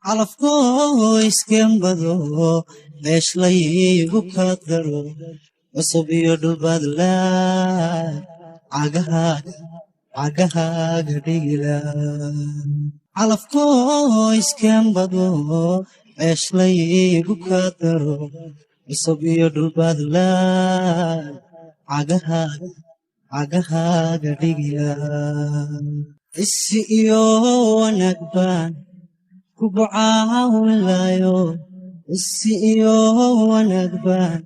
calafkoo iskembado meesh laygu kadaro cusub iyo dhulbadla cagahaaga dhigila calafkoo iskembado meesh laygu kadaro cusub iyo dhulbadla cagahaaga dhigila isi iyo wanaag baan kugu caawinaayo isi iyo wanaag baan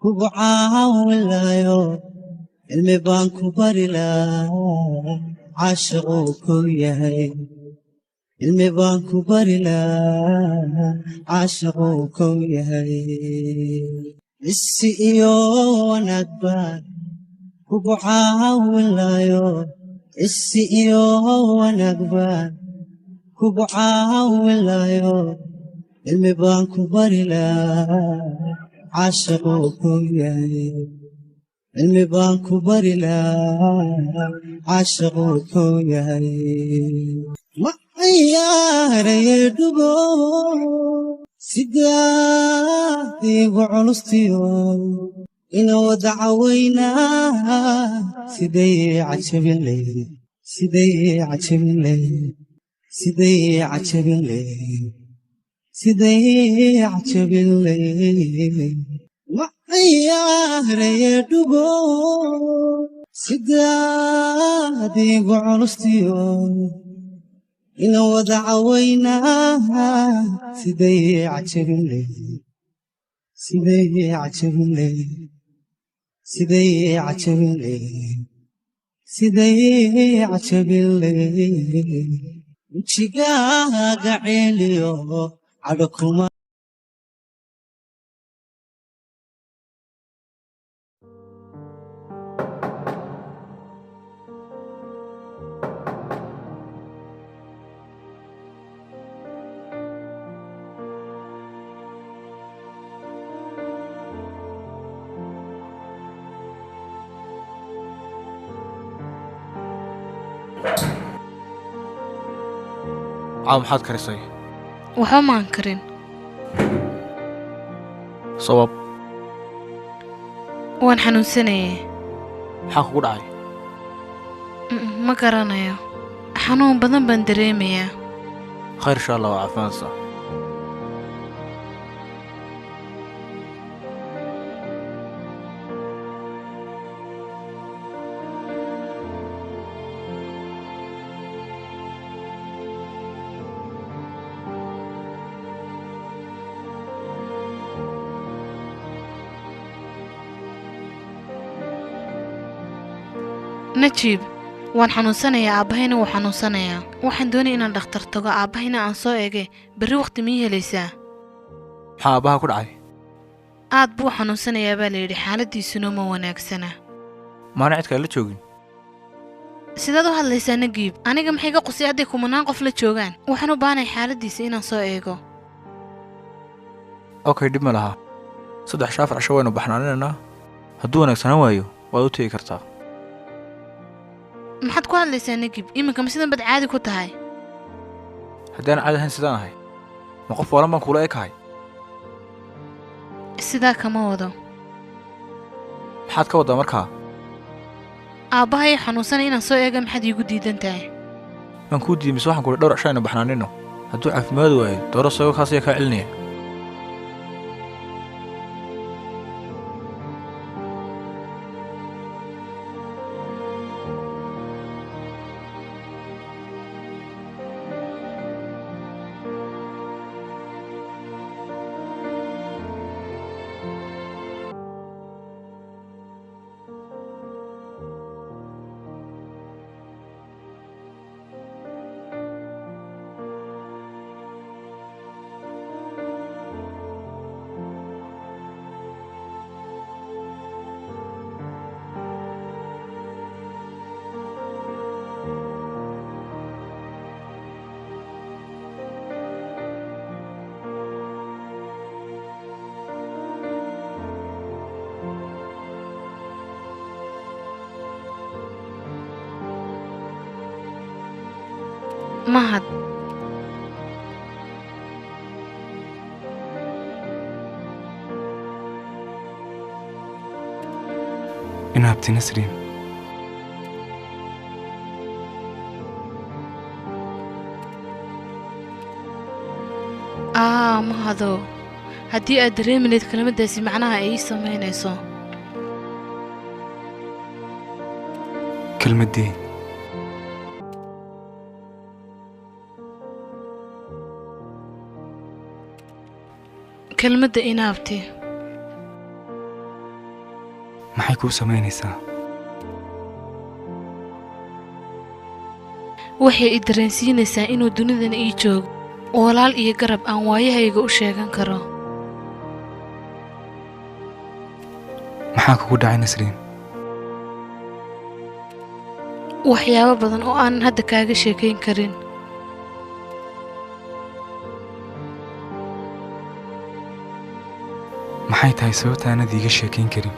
kugu caawinaayo cilmi baan ku bari lahaa caashiquu kuu yahay cilmi baan ku bari lahaa caashiquu kuu yahay isi iyo wanaag baan kugu caawinaayo isi iyo wanaag baan kugu caawinaayo cilmi baan ku bari lahaa caashiquu kuu yahay cilmi baan ku bari lahaa caashiquu kuu yahay ma ciyaaraye dhugo sidaad igu culustiyo ina wada cawaynaa siday cajabin leyd siday cajabin leyd siday cajabin leyd siday cajabin leyd ma ciyaaraye dhugo sidaad igu culustiyo ina wada cawaynaa siday cajabin leyd siday cajabin leyd siday cajabin leyd siday cajabin leyd wejigaaga ceeliyo cadho kuma عام حاد كريسي وحما كرين صواب وان حنون سنة حاق قرعي ما قرانيا حنون بدن بندريميا خير إن شاء الله وعافان صح نجيب وان حنوسانيا أبهينا وحنوسانيا وحن دوني إن الدكتور تقع أبهينا أنصو إيجي بري وقت ميه ليسا حابها قرعي aad buu xanuunsanayaa baa layidhi xaaladiisuna ma wanaagsana maanacidka la joogin sidaad u hadlaysaa nagiib aniga maxay ga qusay hadday kumanaan qof la joogaan waxaan u baanahay xaaladiisa inaan soo eego okay dib ma laha 3 shaafar casho waynu baxnaaninaynaa hadduu wanaagsanaan waayo waad u tegi kartaa maxaad ku hadlaysaa nagiib iminka ma sidan bad caadi ku tahay haddaan caadi ahayn sidaan ahay ma qof walan baan kuula ekahay sidaa kama wado maxaad ka wadaa markaa aabbahay xanuunsanaya inaan soo eega maxaad iigu diidan tahay maan kuu diiday mise waxaan kuli dhowr casho aynu baxnaanino hadduu caafimaad waayo dooro soo kaasiya kaa celinaya mahad inaabti Nasriin. mahado haddii aad dareemi lahayd kelmaddaasi macnaha ay ii samaynayso. Kelmaddee? kelmadda inaabti. maxay kuu samaynaysaa? waxay i dareensiinaysaa inuu dunidan ii joogo walaal iyo garab aan waayahayga u sheegan karo. maxaa kugu dhacay Nasriin? waxyaabo badan oo aanan hadda kaaga sheekayn karin. maxay tahay sababta aanad iiga sheekayn karin?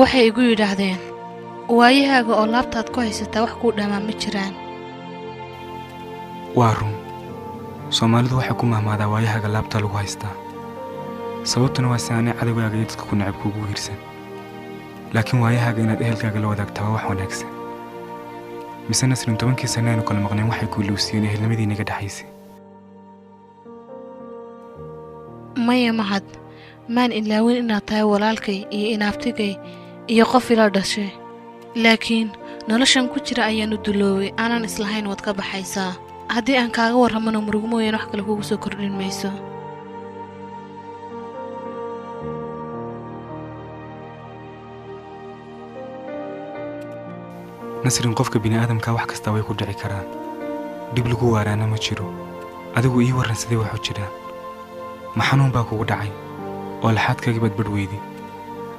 waxay igu yidhaahdeen waayahaaga oo laabtaad ku haysataa wax kuu dhammaan ma jiraan. waa run. Soomaalidu waxay ku mahmaadaa waayahaaga laabta lagu haystaa. sababtuna waa si aanay cadawgaaga iyo dadka ku necab kuugu hiirsan. laakiin waayahaaga inaad ehelkaaga la wadaagtaa waa wax wanaagsan. mise Nasriin 10 sano aynu kala maqnayn waxay ku ilowsiyeen ehelnimadii naga dhaxaysay. maya mahad, maan ilaawin inaad tahay walaalkay iyo inaabtigay iyo qof ila dhashay. laakiin noloshan ku jira ayaanu dulooway aanan islahayn waad ka baxaysaa. haddii aan kaaga warramano murugo mooyaan wax kale kugu soo kordhin mayso. Nasriin, qofka bini'aadamka wax kasta way ku dhici karaan. dib lagu waaraana ma jiro. adigu ii warran sidee wax u jiraan? ma xanuun baa kugu dhacay oo laxaadkaaga badbadh weyday?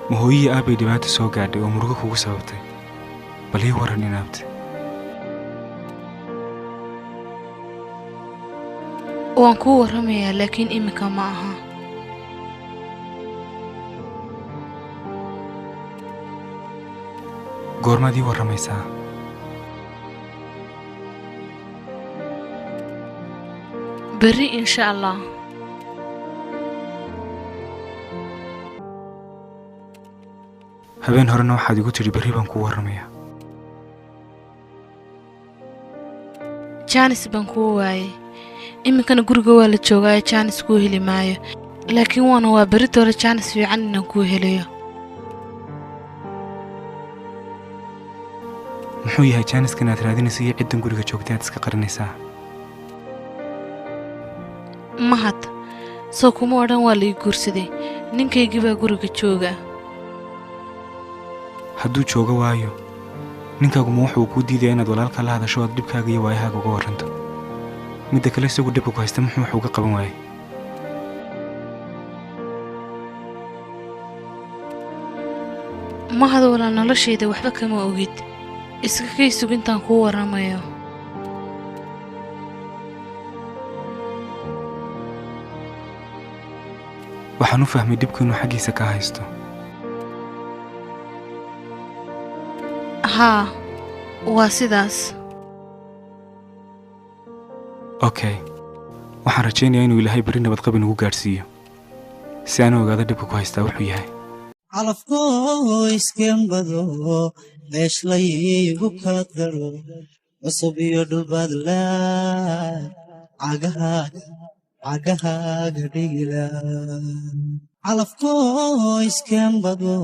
ma hooyihii aabbay dhibaato soo gaadhay oo murugo kugu sababtay? bal ii warran inaabti. waan kuu warramayaa laakiin iminka ma aha. goormaad ii warramaysaa? berri insha allah. habeen horena waxaad igu tidhi berri baan kuu warramayaa. jaanis baan kuu waayay. iminkana guriga waa la joogaayo jaanis kuu heli maayo. laakiin waa berri doole jaanis fiican inaan kuu helayo. muxuu yahay jaaniska inaad raadinaysa iyo ciddan guriga joogtay aad iska qarinaysaa? mahad, soo kuma odhan waa la ii guursaday. ninkaygii baa guriga jooga. hadduu jooga waayo ninkaaguma wuxuu kuu diidaya inaad walaalka la hadasho aad dhibkaaga iyo waayahaaga uga warranto. midda kale isagu dhibka ku haysta muxuu wax uga qaban waayay? mahad, walaal noloshayda waxba kama ogid. iska kay sugintaan kuu warramayo. waxaan u fahmay dhibku inuu xaggiisa ka haysto. haa, waa sidaas. okay, waxaan rajaynayaa inuu ilaahay berri nabadqab inugu gaadhsiiyo si aan u ogaado dhibka ku haystaa wuxuu yahay. calafkoo iskembado meeshlaygu ka daro cusub iyo dhulbaadla cagahaaga dhigila. calafkoo iskembado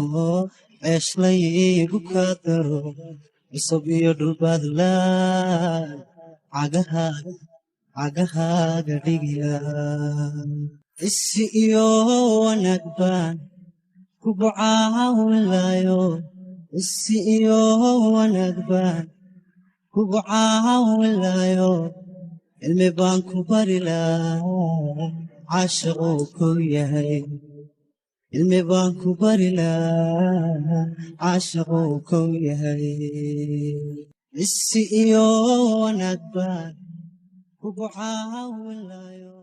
meeshlaygu ka daro cusub iyo dhulbaadla cagahaaga dhigila. isi iyo wanaag baan kugu caawinlayo. isi iyo wanaag baan kugu caawinlayo. cilmi baan ku bari lahaa caashiquu kuu yahay. cilmi baan ku bari lahaa caashiquu kuu yahay. isi iyo wanaag baan kugu caawinlayo.